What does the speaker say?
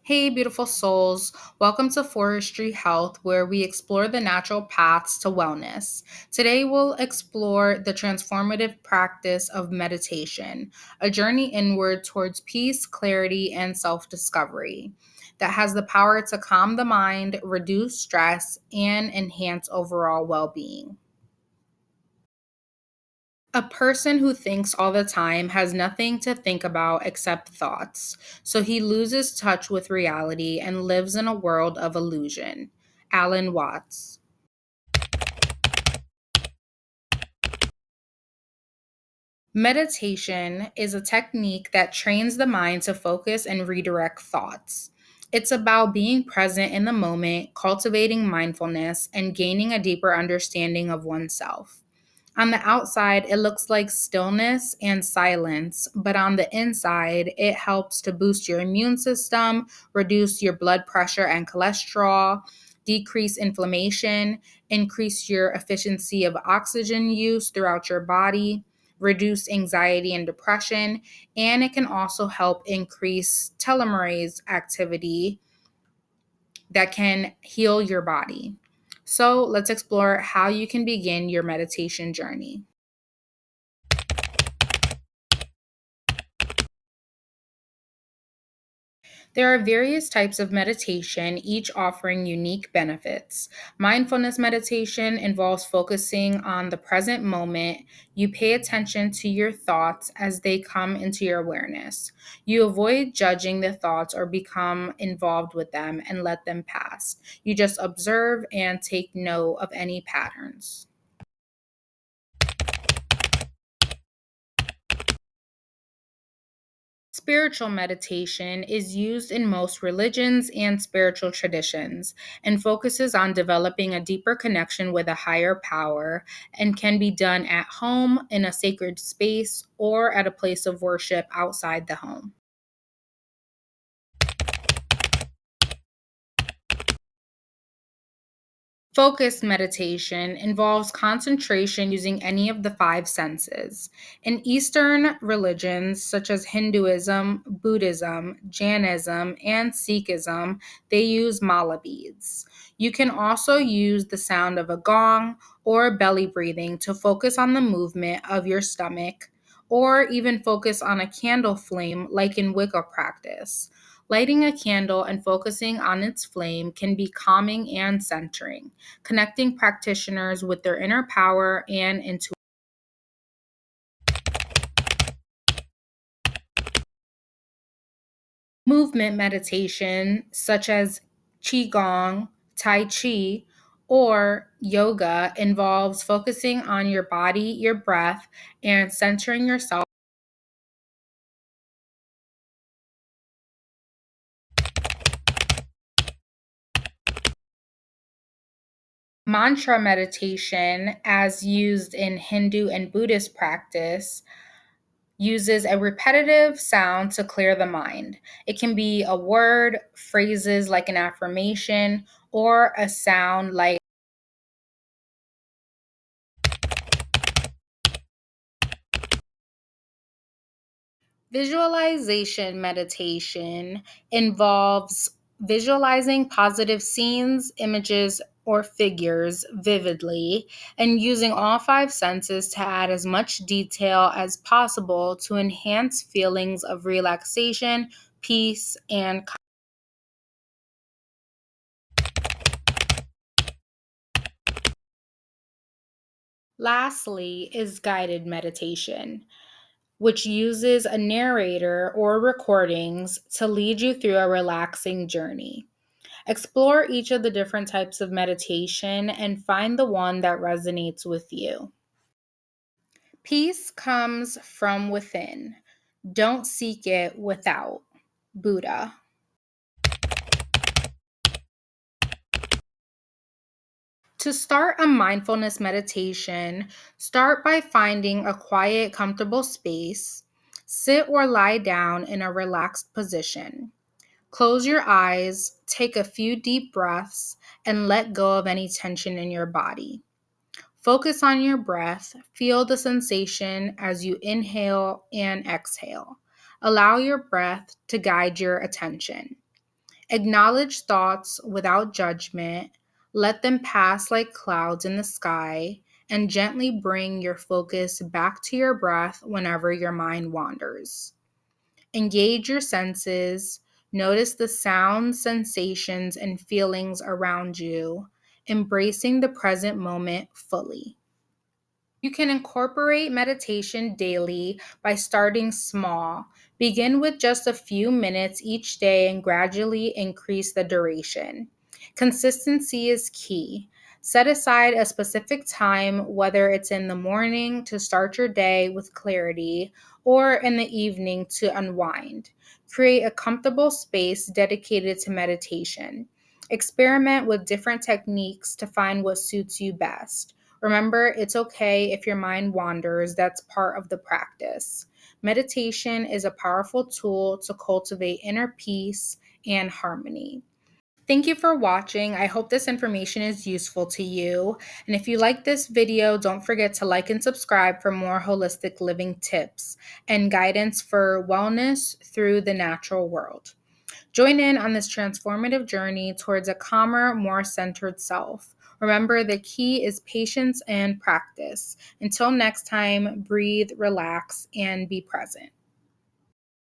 Hey, beautiful souls. Welcome to Forestri Health, where we explore the natural paths to wellness. Today, we'll explore the transformative practice of meditation, a journey inward towards peace, clarity, and self discovery that has the power to calm the mind, reduce stress, and enhance overall well being. A person who thinks all the time has nothing to think about except thoughts, so he loses touch with reality and lives in a world of illusion. Alan Watts. Meditation is a technique that trains the mind to focus and redirect thoughts. It's about being present in the moment, cultivating mindfulness, and gaining a deeper understanding of oneself. On the outside, it looks like stillness and silence, but on the inside, it helps to boost your immune system, reduce your blood pressure and cholesterol, decrease inflammation, increase your efficiency of oxygen use throughout your body, reduce anxiety and depression, and it can also help increase telomerase activity that can heal your body. So, let's explore how you can begin your meditation journey. There are various types of meditation, each offering unique benefits. Mindfulness meditation involves focusing on the present moment. You pay attention to your thoughts as they come into your awareness. You avoid judging the thoughts or become involved with them and let them pass. You just observe and take note of any patterns. Spiritual meditation is used in most religions and spiritual traditions and focuses on developing a deeper connection with a higher power and can be done at home, in a sacred space, or at a place of worship outside the home. Focused meditation involves concentration using any of the five senses. In Eastern religions, such as Hinduism, Buddhism, Jainism, and Sikhism, they use mala beads. You can also use the sound of a gong or belly breathing to focus on the movement of your stomach, or even focus on a candle flame like in Wicca practice. Lighting a candle and focusing on its flame can be calming and centering, connecting practitioners with their inner power and intuition. Movement meditation, such as Qigong, Tai Chi, or yoga, involves focusing on your body, your breath, and centering yourself. Mantra meditation, as used in Hindu and Buddhist practice, uses a repetitive sound to clear the mind. It can be a word, phrases like an affirmation, or a sound like visualization meditation involves visualizing positive scenes, images, or figures vividly and using all five senses to add as much detail as possible to enhance feelings of relaxation, peace, and lastly is guided meditation, which uses a narrator or recordings to lead you through a relaxing journey. Explore each of the different types of meditation and find the one that resonates with you. Peace comes from within. Don't seek it without. Buddha. To start a mindfulness meditation, start by finding a quiet, comfortable space. Sit or lie down in a relaxed position. Close your eyes, take a few deep breaths, and let go of any tension in your body. Focus on your breath. Feel the sensation as you inhale and exhale. Allow your breath to guide your attention. Acknowledge thoughts without judgment, let them pass like clouds in the sky, and gently bring your focus back to your breath whenever your mind wanders. Engage your senses, notice the sounds, sensations, and feelings around you, embracing the present moment fully. You can incorporate meditation daily by starting small. Begin with just a few minutes each day and gradually increase the duration. Consistency is key. Set aside a specific time, whether it's in the morning to start your day with clarity or in the evening to unwind. Create a comfortable space dedicated to meditation. Experiment with different techniques to find what suits you best. Remember, it's okay if your mind wanders, that's part of the practice. Meditation is a powerful tool to cultivate inner peace and harmony. Thank you for watching. I hope this information is useful to you. And if you like this video, don't forget to like and subscribe for more holistic living tips and guidance for wellness through the natural world. Join in on this transformative journey towards a calmer, more centered self. Remember, the key is patience and practice. Until next time, breathe, relax, and be present.